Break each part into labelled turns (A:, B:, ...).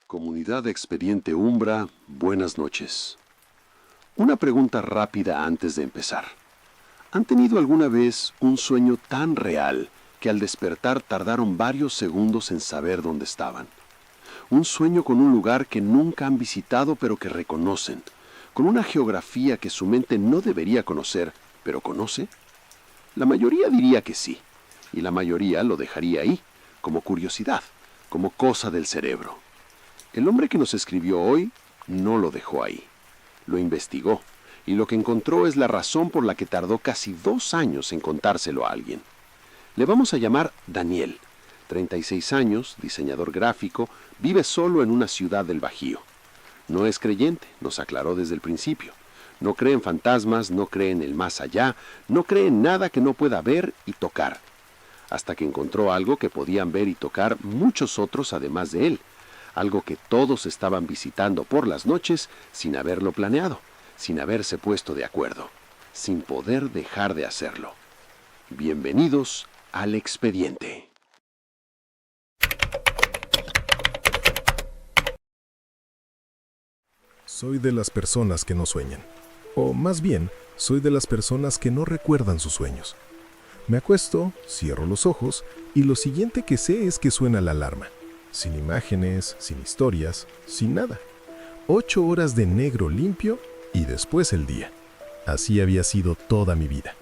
A: Comunidad de Expediente Umbra, buenas noches. Una pregunta rápida antes de empezar. ¿Han tenido alguna vez un sueño tan real que al despertar tardaron varios segundos en saber dónde estaban? Un sueño con un lugar que nunca han visitado pero que reconocen, con una geografía que su mente no debería conocer, pero conoce. La mayoría diría que sí, y la mayoría lo dejaría ahí, como curiosidad, como cosa del cerebro. El hombre que nos escribió hoy no lo dejó ahí. Lo investigó, y lo que encontró es la razón por la que tardó casi 2 años en contárselo a alguien. Le vamos a llamar Daniel, 36 años, diseñador gráfico, vive solo en una ciudad del Bajío. No es creyente, nos aclaró desde el principio. No cree en fantasmas, no cree en el más allá, no cree en nada que no pueda ver y tocar. Hasta que encontró algo que podían ver y tocar muchos otros además de él. Algo que todos estaban visitando por las noches sin haberlo planeado, sin haberse puesto de acuerdo, sin poder dejar de hacerlo. Bienvenidos al expediente.
B: Soy de las personas que no sueñan. O más bien, soy de las personas que no recuerdan sus sueños. Me acuesto, cierro los ojos y lo siguiente que sé es que suena la alarma. Sin imágenes, sin historias, sin nada. 8 horas de negro limpio y después el día. Así había sido toda mi vida.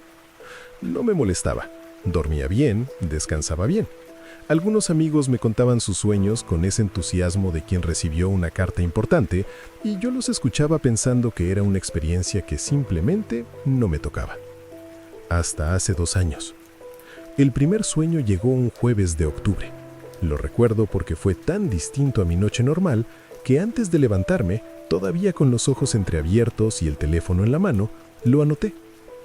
B: No me molestaba. Dormía bien, descansaba bien. Algunos amigos me contaban sus sueños con ese entusiasmo de quien recibió una carta importante y yo los escuchaba pensando que era una experiencia que simplemente no me tocaba. Hasta hace 2 años. El primer sueño llegó un jueves de octubre. Lo recuerdo porque fue tan distinto a mi noche normal que antes de levantarme, todavía con los ojos entreabiertos y el teléfono en la mano, lo anoté,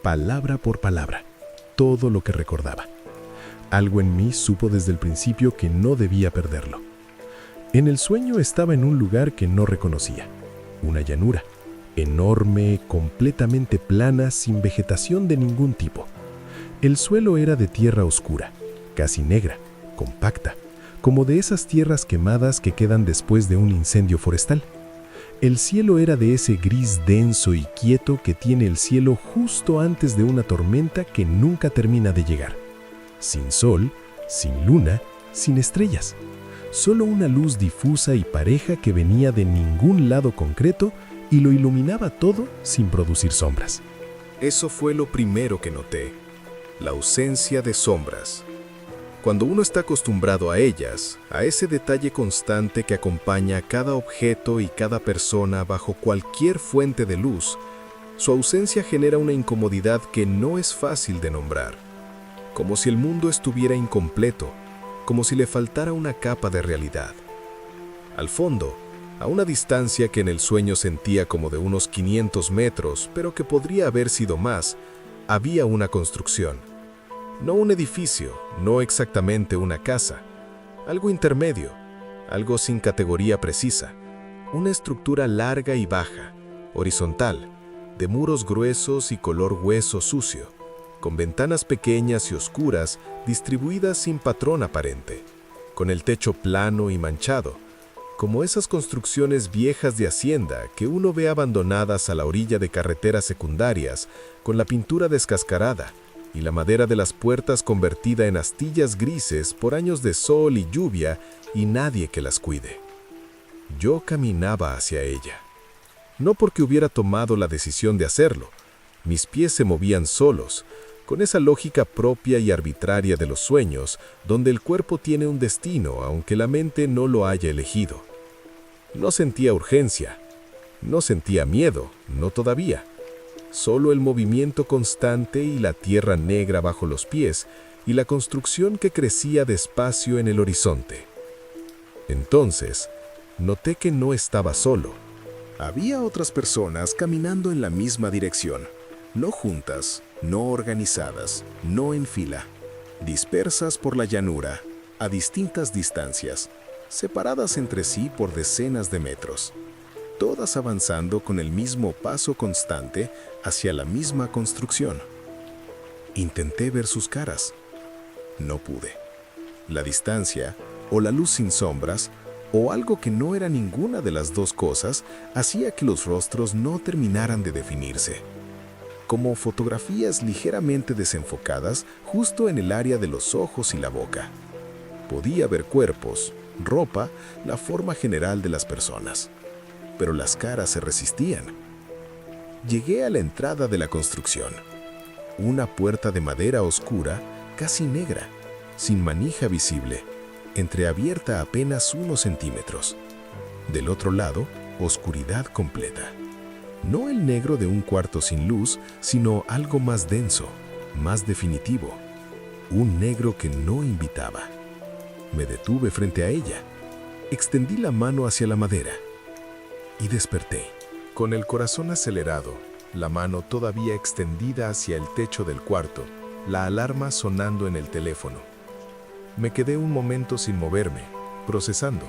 B: palabra por palabra, todo lo que recordaba. Algo en mí supo desde el principio que no debía perderlo. En el sueño estaba en un lugar que no reconocía, una llanura, enorme, completamente plana, sin vegetación de ningún tipo. El suelo era de tierra oscura, casi negra, compacta, como de esas tierras quemadas que quedan después de un incendio forestal. El cielo era de ese gris denso y quieto que tiene el cielo justo antes de una tormenta que nunca termina de llegar. Sin sol, sin luna, sin estrellas. Solo una luz difusa y pareja que venía de ningún lado concreto y lo iluminaba todo sin producir sombras. Eso fue lo primero que noté, la ausencia de sombras. Cuando uno está acostumbrado a ellas, a ese detalle constante que acompaña a cada objeto y cada persona bajo cualquier fuente de luz, su ausencia genera una incomodidad que no es fácil de nombrar. Como si el mundo estuviera incompleto, como si le faltara una capa de realidad. Al fondo, a una distancia que en el sueño sentía como de unos 500 metros, pero que podría haber sido más, había una construcción. No un edificio, no exactamente una casa, algo intermedio, algo sin categoría precisa, una estructura larga y baja, horizontal, de muros gruesos y color hueso sucio, con ventanas pequeñas y oscuras distribuidas sin patrón aparente, con el techo plano y manchado, como esas construcciones viejas de hacienda que uno ve abandonadas a la orilla de carreteras secundarias, con la pintura descascarada, y la madera de las puertas convertida en astillas grises por años de sol y lluvia y nadie que las cuide. Yo caminaba hacia ella. No porque hubiera tomado la decisión de hacerlo. Mis pies se movían solos, con esa lógica propia y arbitraria de los sueños, donde el cuerpo tiene un destino aunque la mente no lo haya elegido. No sentía urgencia, no sentía miedo, no todavía. Solo el movimiento constante y la tierra negra bajo los pies y la construcción que crecía despacio en el horizonte. Entonces, noté que no estaba solo. Había otras personas caminando en la misma dirección, no juntas, no organizadas, no en fila, dispersas por la llanura, a distintas distancias, separadas entre sí por decenas de metros. Todas avanzando con el mismo paso constante hacia la misma construcción. Intenté ver sus caras. No pude. La distancia, o la luz sin sombras, o algo que no era ninguna de las dos cosas, hacía que los rostros no terminaran de definirse, como fotografías ligeramente desenfocadas justo en el área de los ojos y la boca. Podía ver cuerpos, ropa, la forma general de las personas, pero las caras se resistían. Llegué a la entrada de la construcción, una puerta de madera oscura, casi negra, sin manija visible, entreabierta apenas unos centímetros. Del otro lado, oscuridad completa. No el negro de un cuarto sin luz, sino algo más denso, más definitivo. Un negro que no invitaba. Me detuve frente a ella. Extendí la mano hacia la madera y desperté. Con el corazón acelerado, la mano todavía extendida hacia el techo del cuarto, la alarma sonando en el teléfono. Me quedé un momento sin moverme, procesando.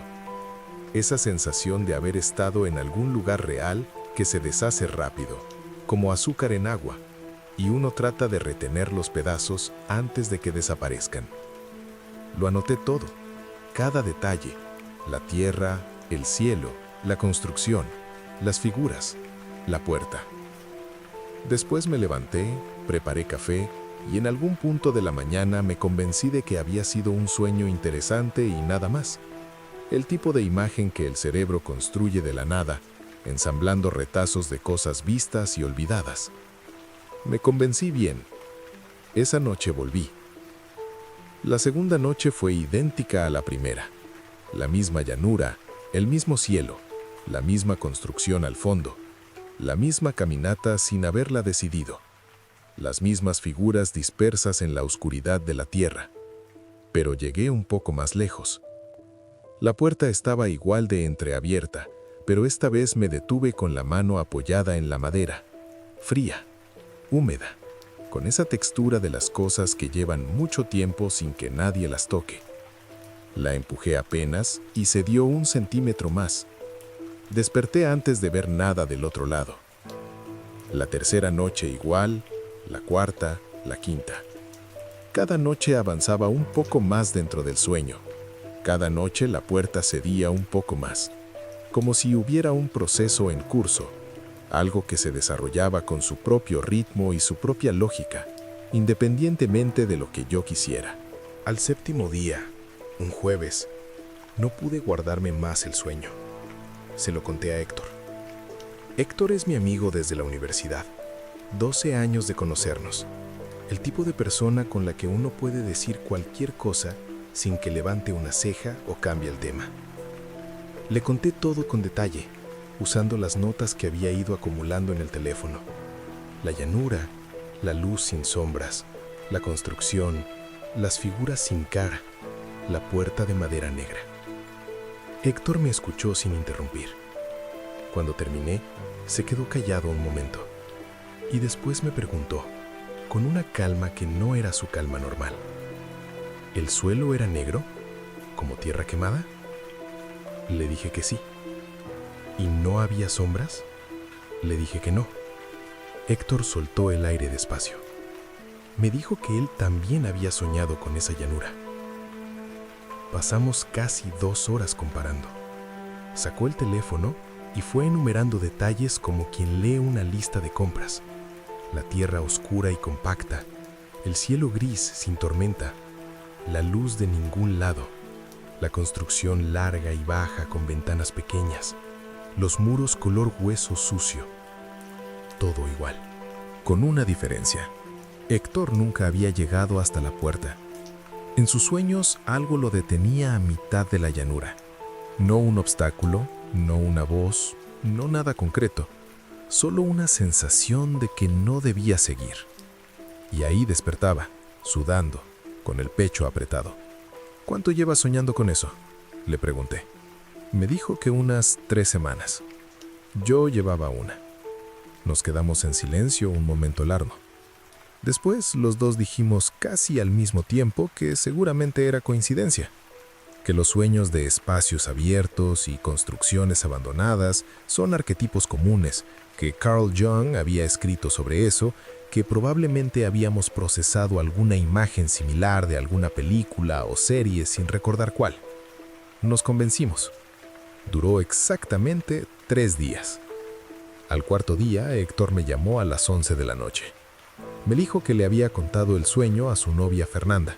B: Esa sensación de haber estado en algún lugar real que se deshace rápido, como azúcar en agua, y uno trata de retener los pedazos antes de que desaparezcan. Lo anoté todo, cada detalle, la tierra, el cielo, la construcción, las figuras, la puerta. Después me levanté, preparé café y en algún punto de la mañana me convencí de que había sido un sueño interesante y nada más. El tipo de imagen que el cerebro construye de la nada, ensamblando retazos de cosas vistas y olvidadas. Me convencí bien. Esa noche volví. La segunda noche fue idéntica a la primera. La misma llanura, el mismo cielo, la misma construcción al fondo, la misma caminata sin haberla decidido, las mismas figuras dispersas en la oscuridad de la tierra. Pero llegué un poco más lejos. La puerta estaba igual de entreabierta, pero esta vez me detuve con la mano apoyada en la madera, fría, húmeda, con esa textura de las cosas que llevan mucho tiempo sin que nadie las toque. La empujé apenas y se dio 1 centímetro más. Desperté antes de ver nada del otro lado. La tercera noche igual, la cuarta, la quinta. Cada noche avanzaba un poco más dentro del sueño. Cada noche la puerta cedía un poco más, como si hubiera un proceso en curso, algo que se desarrollaba con su propio ritmo y su propia lógica, independientemente de lo que yo quisiera. Al séptimo día, un jueves, no pude guardarme más el sueño. Se lo conté a Héctor. Héctor es mi amigo desde la universidad, 12 años de conocernos, el tipo de persona con la que uno puede decir cualquier cosa sin que levante una ceja o cambie el tema. Le conté todo con detalle, usando las notas que había ido acumulando en el teléfono. La llanura, la luz sin sombras, la construcción, las figuras sin cara, la puerta de madera negra. Héctor me escuchó sin interrumpir. Cuando terminé, se quedó callado un momento y después me preguntó, con una calma que no era su calma normal: ¿el suelo era negro, como tierra quemada? Le dije que sí. ¿Y no había sombras? Le dije que no. Héctor soltó el aire despacio. Me dijo que él también había soñado con esa llanura. Pasamos casi 2 horas comparando. Sacó el teléfono y fue enumerando detalles como quien lee una lista de compras. La tierra oscura y compacta, el cielo gris sin tormenta, la luz de ningún lado, la construcción larga y baja con ventanas pequeñas, los muros color hueso sucio. Todo igual, con una diferencia. Héctor nunca había llegado hasta la puerta. En sus sueños algo lo detenía a mitad de la llanura. No un obstáculo, no una voz, no nada concreto, solo una sensación de que no debía seguir. Y ahí despertaba, sudando, con el pecho apretado. ¿Cuánto llevas soñando con eso?, le pregunté. Me dijo que unas 3 semanas. Yo llevaba una. Nos quedamos en silencio un momento largo. Después los dos dijimos casi al mismo tiempo que seguramente era coincidencia, que los sueños de espacios abiertos y construcciones abandonadas son arquetipos comunes, que Carl Jung había escrito sobre eso, que probablemente habíamos procesado alguna imagen similar de alguna película o serie sin recordar cuál. Nos convencimos. Duró exactamente 3 días. Al cuarto día, Héctor me llamó a las 11 de la noche. Me dijo que le había contado el sueño a su novia Fernanda,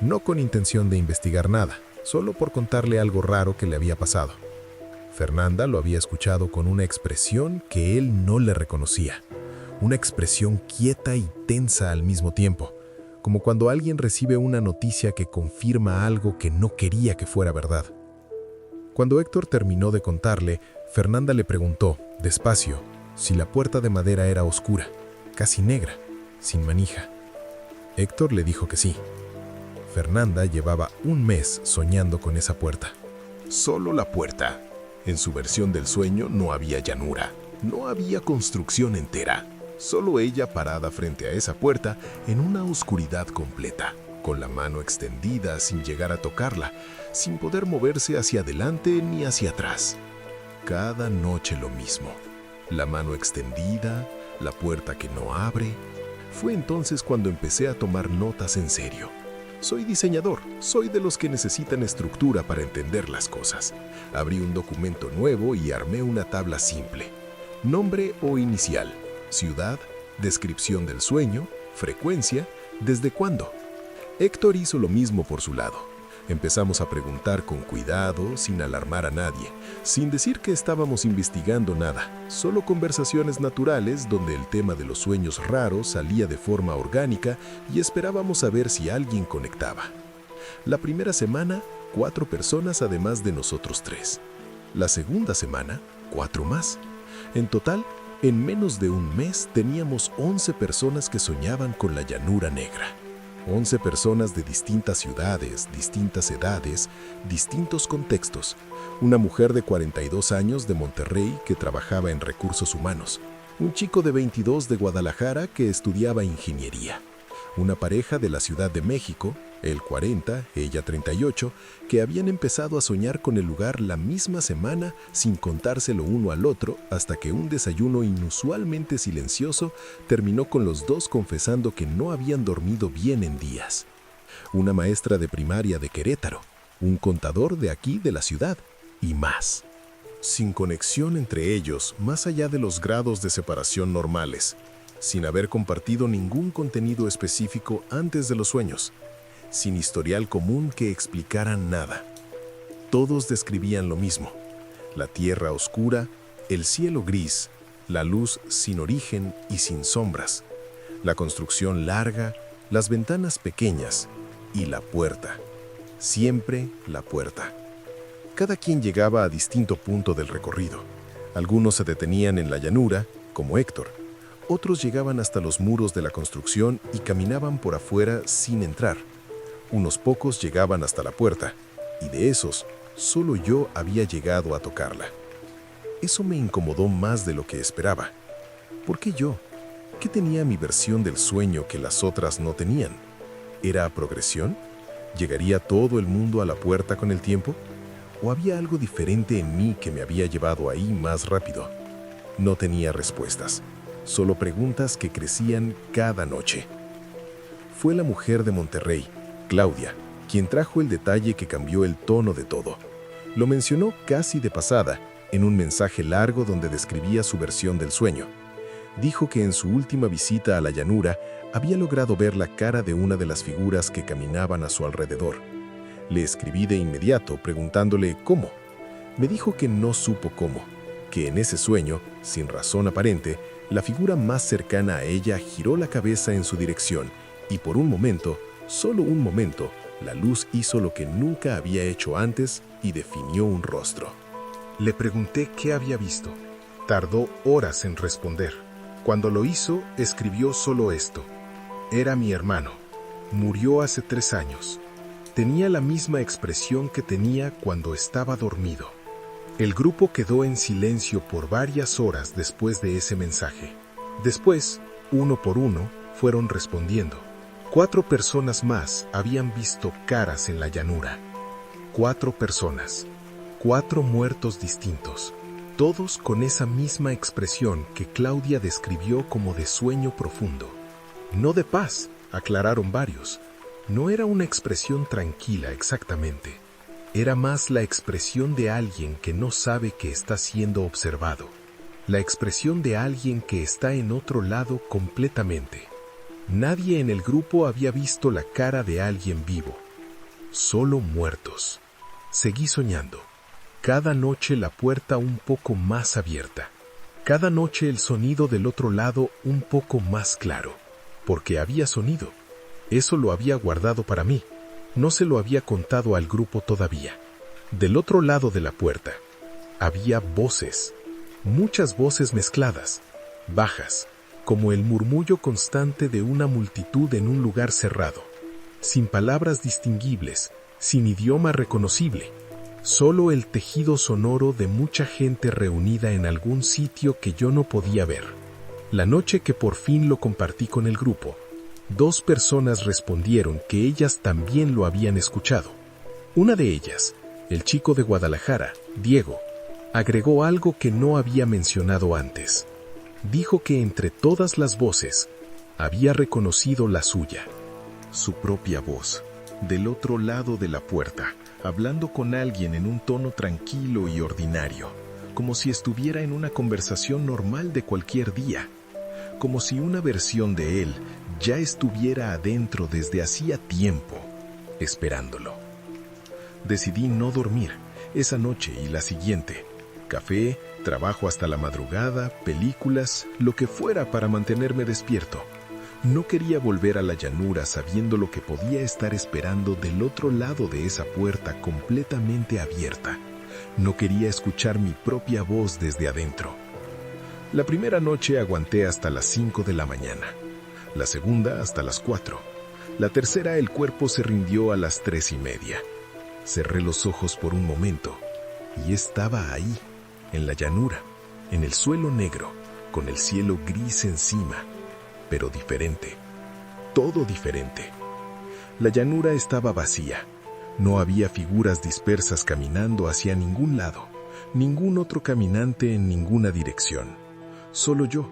B: no con intención de investigar nada, solo por contarle algo raro que le había pasado. Fernanda lo había escuchado con una expresión que él no le reconocía, una expresión quieta y tensa al mismo tiempo, como cuando alguien recibe una noticia que confirma algo que no quería que fuera verdad. Cuando Héctor terminó de contarle, Fernanda le preguntó, despacio, si la puerta de madera era oscura, casi negra, sin manija. Héctor le dijo que sí. Fernanda llevaba un mes soñando con esa puerta. Solo la puerta. En su versión del sueño no había llanura, no había construcción entera. Solo ella parada frente a esa puerta en una oscuridad completa, con la mano extendida sin llegar a tocarla, sin poder moverse hacia adelante ni hacia atrás. Cada noche lo mismo. La mano extendida, la puerta que no abre. Fue entonces cuando empecé a tomar notas en serio. Soy diseñador, soy de los que necesitan estructura para entender las cosas. Abrí un documento nuevo y armé una tabla simple. Nombre o inicial, ciudad, descripción del sueño, frecuencia, desde cuándo. Héctor hizo lo mismo por su lado. Empezamos a preguntar con cuidado, sin alarmar a nadie, sin decir que estábamos investigando nada, solo conversaciones naturales donde el tema de los sueños raros salía de forma orgánica y esperábamos a ver si alguien conectaba. La primera semana, 4 personas además de nosotros 3. La segunda semana, 4 más. En total, en menos de un mes teníamos 11 personas que soñaban con la llanura negra. 11 personas de distintas ciudades, distintas edades, distintos contextos. Una mujer de 42 años de Monterrey que trabajaba en recursos humanos. Un chico de 22 de Guadalajara que estudiaba ingeniería. Una pareja de la Ciudad de México, él 40, ella 38, que habían empezado a soñar con el lugar la misma semana sin contárselo uno al otro hasta que un desayuno inusualmente silencioso terminó con los dos confesando que no habían dormido bien en días. Una maestra de primaria de Querétaro, un contador de aquí de la ciudad y más. Sin conexión entre ellos, más allá de los grados de separación normales, sin haber compartido ningún contenido específico antes de los sueños, sin historial común que explicara nada. Todos describían lo mismo: la tierra oscura, el cielo gris, la luz sin origen y sin sombras, la construcción larga, las ventanas pequeñas y la puerta. Siempre la puerta. Cada quien llegaba a distinto punto del recorrido. Algunos se detenían en la llanura, como Héctor. Otros llegaban hasta los muros de la construcción y caminaban por afuera sin entrar. Unos pocos llegaban hasta la puerta, y de esos, solo yo había llegado a tocarla. Eso me incomodó más de lo que esperaba. ¿Por qué yo? ¿Qué tenía mi versión del sueño que las otras no tenían? ¿Era progresión? ¿Llegaría todo el mundo a la puerta con el tiempo? ¿O había algo diferente en mí que me había llevado ahí más rápido? No tenía respuestas. Solo preguntas que crecían cada noche. Fue la mujer de Monterrey, Claudia, quien trajo el detalle que cambió el tono de todo. Lo mencionó casi de pasada, en un mensaje largo donde describía su versión del sueño. Dijo que en su última visita a la llanura había logrado ver la cara de una de las figuras que caminaban a su alrededor. Le escribí de inmediato preguntándole cómo. Me dijo que no supo cómo, que en ese sueño, sin razón aparente, la figura más cercana a ella giró la cabeza en su dirección y por un momento, solo un momento, la luz hizo lo que nunca había hecho antes y definió un rostro. Le pregunté qué había visto. Tardó horas en responder. Cuando lo hizo, escribió solo esto: era mi hermano. Murió hace 3 años. Tenía la misma expresión que tenía cuando estaba dormido. El grupo quedó en silencio por varias horas después de ese mensaje. Después, uno por uno, fueron respondiendo. 4 personas más habían visto caras en la llanura. 4 personas. 4 muertos distintos. Todos con esa misma expresión que Claudia describió como de sueño profundo. No de paz, aclararon varios. No era una expresión tranquila exactamente. Era más la expresión de alguien que no sabe que está siendo observado. La expresión de alguien que está en otro lado completamente. Nadie en el grupo había visto la cara de alguien vivo. Solo muertos. Seguí soñando. Cada noche la puerta un poco más abierta. Cada noche el sonido del otro lado un poco más claro. Porque había sonido. Eso lo había guardado para mí. No se lo había contado al grupo todavía. Del otro lado de la puerta había voces. Muchas voces mezcladas, bajas, como el murmullo constante de una multitud en un lugar cerrado. Sin palabras distinguibles, sin idioma reconocible. Solo el tejido sonoro de mucha gente reunida en algún sitio que yo no podía ver. La noche que por fin lo compartí con el grupo, 2 personas respondieron que ellas también lo habían escuchado. Una de ellas, el chico de Guadalajara, Diego, agregó algo que no había mencionado antes. Dijo que entre todas las voces, había reconocido la suya. Su propia voz, del otro lado de la puerta, hablando con alguien en un tono tranquilo y ordinario, como si estuviera en una conversación normal de cualquier día, como si una versión de él ya estuviera adentro desde hacía tiempo, esperándolo. Decidí no dormir esa noche y la siguiente. Café, trabajo hasta la madrugada, películas, lo que fuera para mantenerme despierto. No quería volver a la llanura sabiendo lo que podía estar esperando del otro lado de esa puerta completamente abierta. No quería escuchar mi propia voz desde adentro. La primera noche aguanté hasta las 5 de la mañana. La segunda hasta las 4. La tercera el cuerpo se rindió a las 3:30. Cerré los ojos por un momento y estaba ahí, en la llanura, en el suelo negro, con el cielo gris encima, pero diferente, todo diferente. La llanura estaba vacía, no había figuras dispersas caminando hacia ningún lado, ningún otro caminante en ninguna dirección. Solo yo,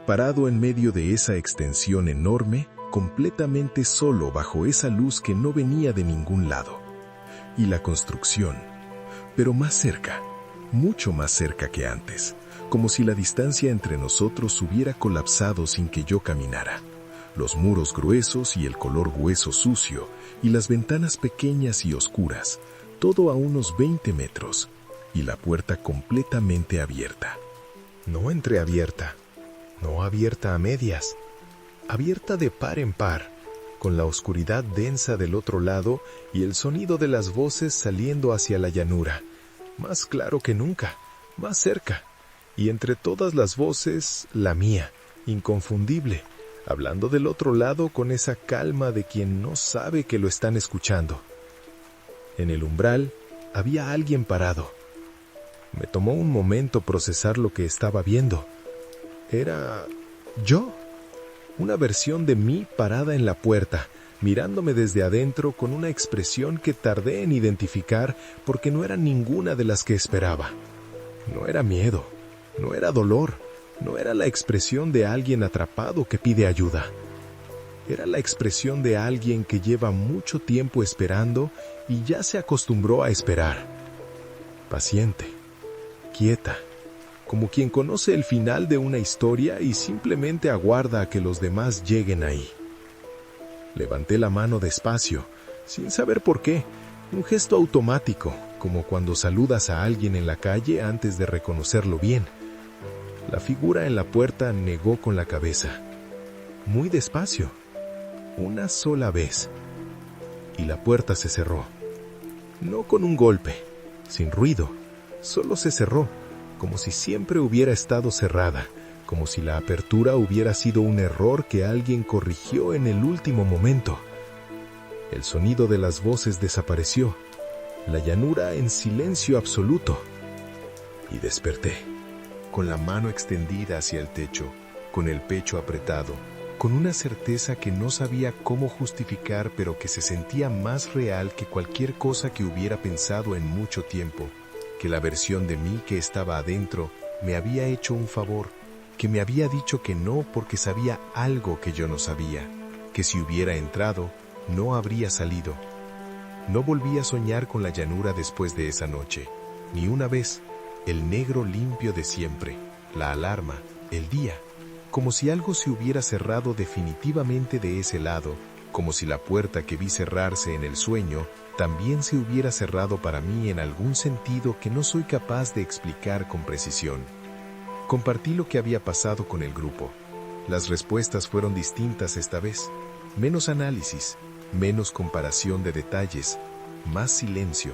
B: parado en medio de esa extensión enorme, completamente solo bajo esa luz que no venía de ningún lado. Y la construcción, pero más cerca, mucho más cerca que antes, como si la distancia entre nosotros hubiera colapsado sin que yo caminara. Los muros gruesos y el color hueso sucio, y las ventanas pequeñas y oscuras, todo a unos 20 metros, y la puerta completamente abierta. No entreabierta, no abierta a medias, abierta de par en par, con la oscuridad densa del otro lado y el sonido de las voces saliendo hacia la llanura, más claro que nunca, más cerca, y entre todas las voces, la mía, inconfundible, hablando del otro lado con esa calma de quien no sabe que lo están escuchando. En el umbral había alguien parado. Me tomó un momento procesar lo que estaba viendo. Era yo. Una versión de mí parada en la puerta, mirándome desde adentro con una expresión que tardé en identificar porque no era ninguna de las que esperaba. No era miedo, no era dolor, no era la expresión de alguien atrapado que pide ayuda. Era la expresión de alguien que lleva mucho tiempo esperando y ya se acostumbró a esperar. Paciente, quieta, como quien conoce el final de una historia y simplemente aguarda a que los demás lleguen ahí. Levanté la mano despacio, sin saber por qué, un gesto automático, como cuando saludas a alguien en la calle antes de reconocerlo bien. La figura en la puerta negó con la cabeza, muy despacio, una sola vez, y la puerta se cerró. No con un golpe, sin ruido, solo se cerró, como si siempre hubiera estado cerrada, como si la apertura hubiera sido un error que alguien corrigió en el último momento. El sonido de las voces desapareció, la llanura en silencio absoluto, y desperté, con la mano extendida hacia el techo, con el pecho apretado, con una certeza que no sabía cómo justificar, pero que se sentía más real que cualquier cosa que hubiera pensado en mucho tiempo, que la versión de mí que estaba adentro me había hecho un favor, que me había dicho que no porque sabía algo que yo no sabía, que si hubiera entrado, no habría salido. No volví a soñar con la llanura después de esa noche, ni una vez. El negro limpio de siempre, la alarma, el día, como si algo se hubiera cerrado definitivamente de ese lado, como si la puerta que vi cerrarse en el sueño también se hubiera cerrado para mí en algún sentido que no soy capaz de explicar con precisión. Compartí lo que había pasado con el grupo. Las respuestas fueron distintas esta vez. Menos análisis, menos comparación de detalles, más silencio,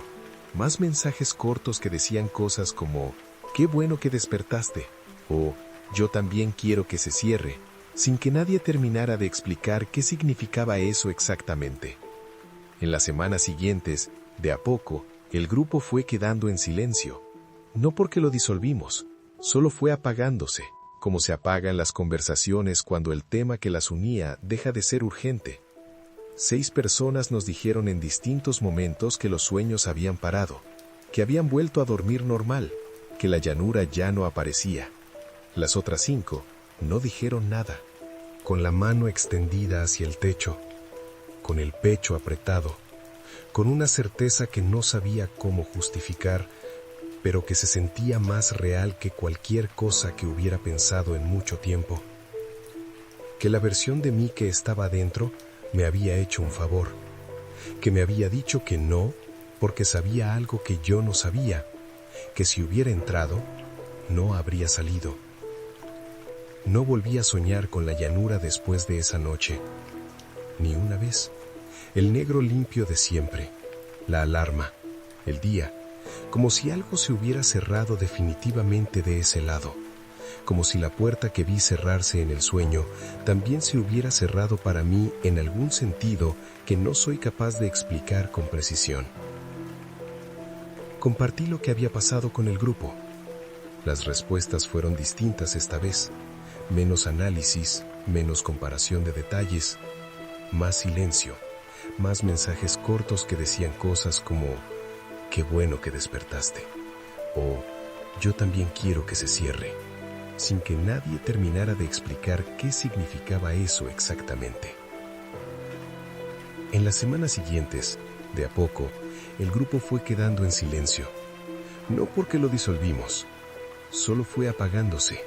B: más mensajes cortos que decían cosas como «Qué bueno que despertaste» o «Yo también quiero que se cierre», sin que nadie terminara de explicar qué significaba eso exactamente. En las semanas siguientes, de a poco, el grupo fue quedando en silencio. No porque lo disolvimos, solo fue apagándose, como se apagan las conversaciones cuando el tema que las unía deja de ser urgente. 6 personas nos dijeron en distintos momentos que los sueños habían parado, que habían vuelto a dormir normal, que la llanura ya no aparecía. Las otras 5 no dijeron nada, con la mano extendida hacia el techo, con el pecho apretado, con una certeza que no sabía cómo justificar, pero que se sentía más real que cualquier cosa que hubiera pensado en mucho tiempo. Que la versión de mí que estaba adentro me había hecho un favor, que me había dicho que no porque sabía algo que yo no sabía, que si hubiera entrado, no habría salido. No volví a soñar con la llanura después de esa noche, ni una vez. El negro limpio de siempre, la alarma, el día, como si algo se hubiera cerrado definitivamente de ese lado, como si la puerta que vi cerrarse en el sueño también se hubiera cerrado para mí en algún sentido que no soy capaz de explicar con precisión. Compartí lo que había pasado con el grupo. Las respuestas fueron distintas esta vez, menos análisis, menos comparación de detalles, más silencio, más mensajes cortos que decían cosas como «Qué bueno que despertaste» o «Yo también quiero que se cierre», sin que nadie terminara de explicar qué significaba eso exactamente. En las semanas siguientes, de a poco, el grupo fue quedando en silencio. No porque lo disolvimos, solo fue apagándose,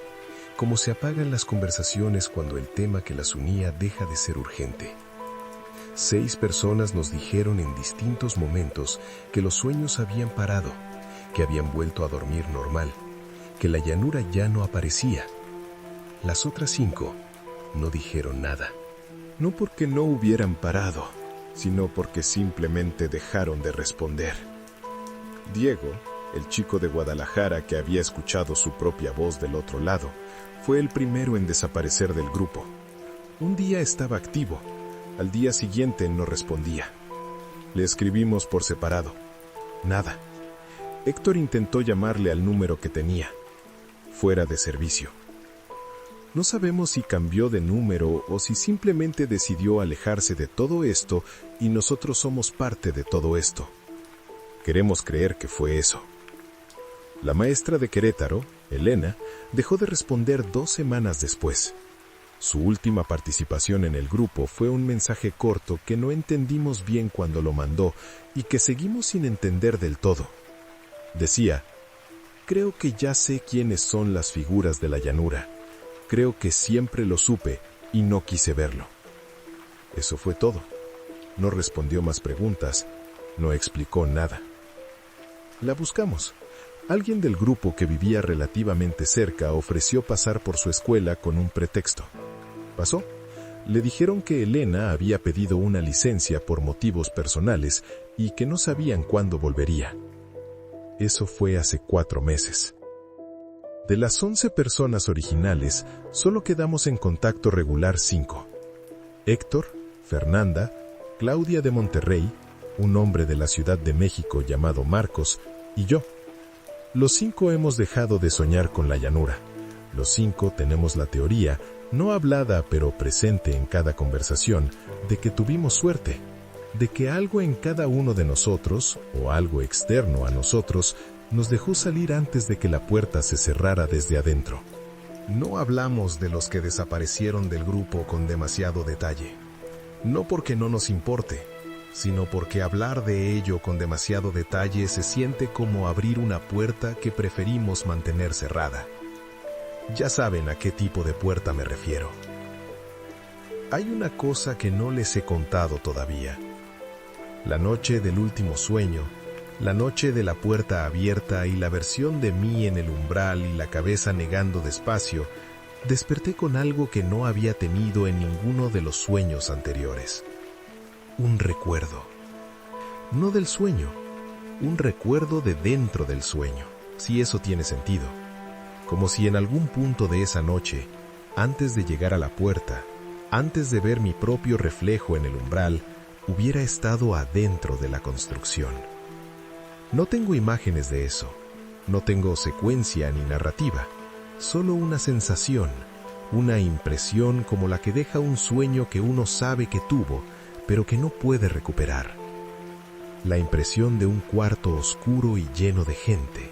B: como se apagan las conversaciones cuando el tema que las unía deja de ser urgente. 6 personas nos dijeron en distintos momentos que los sueños habían parado, que habían vuelto a dormir normal, que la llanura ya no aparecía. Las otras 5 no dijeron nada. No porque no hubieran parado, sino porque simplemente dejaron de responder. Diego, el chico de Guadalajara que había escuchado su propia voz del otro lado, fue el primero en desaparecer del grupo. Un día estaba activo, al día siguiente no respondía. Le escribimos por separado. Nada. Héctor intentó llamarle al número que tenía. Fuera de servicio. No sabemos si cambió de número o si simplemente decidió alejarse de todo esto y nosotros somos parte de todo esto. Queremos creer que fue eso. La maestra de Querétaro, Elena, dejó de responder 2 semanas después. Su última participación en el grupo fue un mensaje corto que no entendimos bien cuando lo mandó y que seguimos sin entender del todo. Decía: «Creo que ya sé quiénes son las figuras de la llanura. Creo que siempre lo supe y no quise verlo». Eso fue todo. No respondió más preguntas, no explicó nada. La buscamos. Alguien del grupo que vivía relativamente cerca ofreció pasar por su escuela con un pretexto. Pasó. Le dijeron que Elena había pedido una licencia por motivos personales y que no sabían cuándo volvería. Eso fue hace 4 meses. De las 11 personas originales, solo quedamos en contacto regular 5. Héctor, Fernanda, Claudia de Monterrey, un hombre de la Ciudad de México llamado Marcos, y yo. Los 5 hemos dejado de soñar con la llanura. Los 5 tenemos la teoría, no hablada pero presente en cada conversación, de que tuvimos suerte, de que algo en cada uno de nosotros, o algo externo a nosotros, nos dejó salir antes de que la puerta se cerrara desde adentro. No hablamos de los que desaparecieron del grupo con demasiado detalle. No porque no nos importe, sino porque hablar de ello con demasiado detalle se siente como abrir una puerta que preferimos mantener cerrada. Ya saben a qué tipo de puerta me refiero. Hay una cosa que no les he contado todavía. La noche del último sueño, la noche de la puerta abierta y la versión de mí en el umbral y la cabeza negando despacio, desperté con algo que no había tenido en ninguno de los sueños anteriores. Un recuerdo. No del sueño, un recuerdo de dentro del sueño, si eso tiene sentido. Como si en algún punto de esa noche, antes de llegar a la puerta, antes de ver mi propio reflejo en el umbral, hubiera estado adentro de la construcción. No tengo imágenes de eso, no tengo secuencia ni narrativa, solo una sensación, una impresión como la que deja un sueño que uno sabe que tuvo, pero que no puede recuperar. La impresión de un cuarto oscuro y lleno de gente,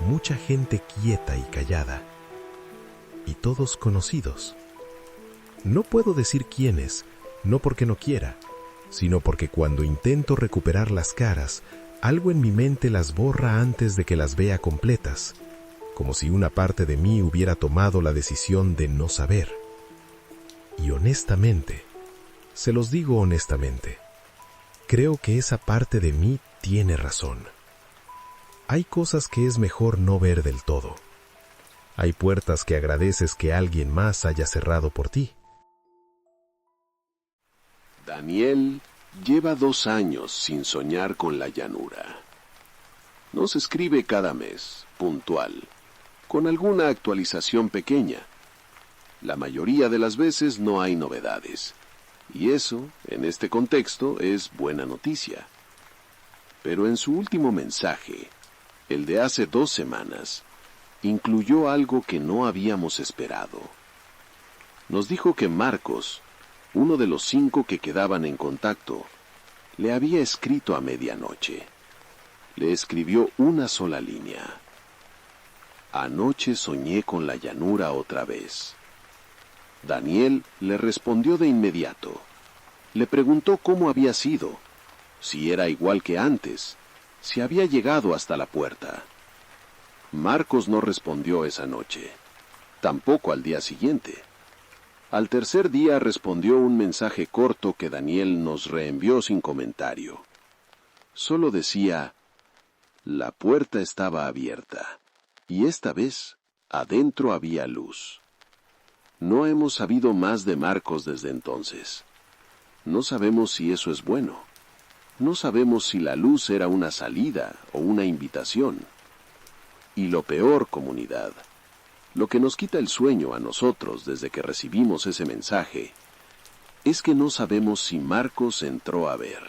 B: mucha gente quieta y callada, y todos conocidos. No puedo decir quiénes, no porque no quiera, sino porque cuando intento recuperar las caras, algo en mi mente las borra antes de que las vea completas, como si una parte de mí hubiera tomado la decisión de no saber. Y honestamente, se los digo honestamente, creo que esa parte de mí tiene razón. Hay cosas que es mejor no ver del todo. Hay puertas que agradeces que alguien más haya cerrado por ti.
A: Daniel lleva 2 años sin soñar con la llanura. Nos escribe cada mes, puntual, con alguna actualización pequeña. La mayoría de las veces no hay novedades, y eso, en este contexto, es buena noticia. Pero en su último mensaje, el de hace 2 semanas, incluyó algo que no habíamos esperado. Nos dijo que Marcos, uno de los 5 que quedaban en contacto, le había escrito a medianoche. Le escribió una sola línea. Anoche soñé con la llanura otra vez. Daniel le respondió de inmediato. Le preguntó cómo había sido, si era igual que antes, si había llegado hasta la puerta. Marcos no respondió esa noche, tampoco al día siguiente. Al tercer día respondió un mensaje corto que Daniel nos reenvió sin comentario. Solo decía: la puerta estaba abierta, y esta vez adentro había luz. No hemos sabido más de Marcos desde entonces. No sabemos si eso es bueno. No sabemos si la luz era una salida o una invitación. Y lo peor, comunidad, lo que nos quita el sueño a nosotros desde que recibimos ese mensaje, es que no sabemos si Marcos entró a ver.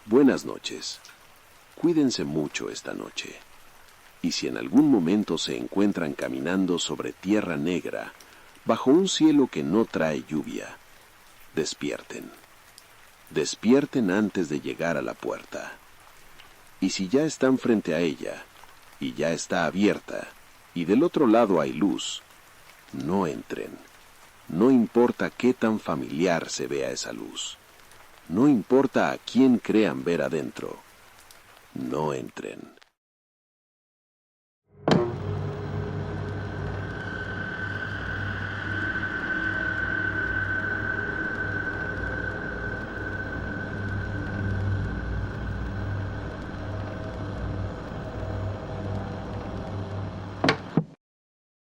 A: Buenas noches. Cuídense mucho esta noche. Y si en algún momento se encuentran caminando sobre tierra negra, bajo un cielo que no trae lluvia, despierten. Despierten antes de llegar a la puerta. Y si ya están frente a ella, y ya está abierta, y del otro lado hay luz, no entren. No importa qué tan familiar se vea esa luz. No importa a quién crean ver adentro. No entren.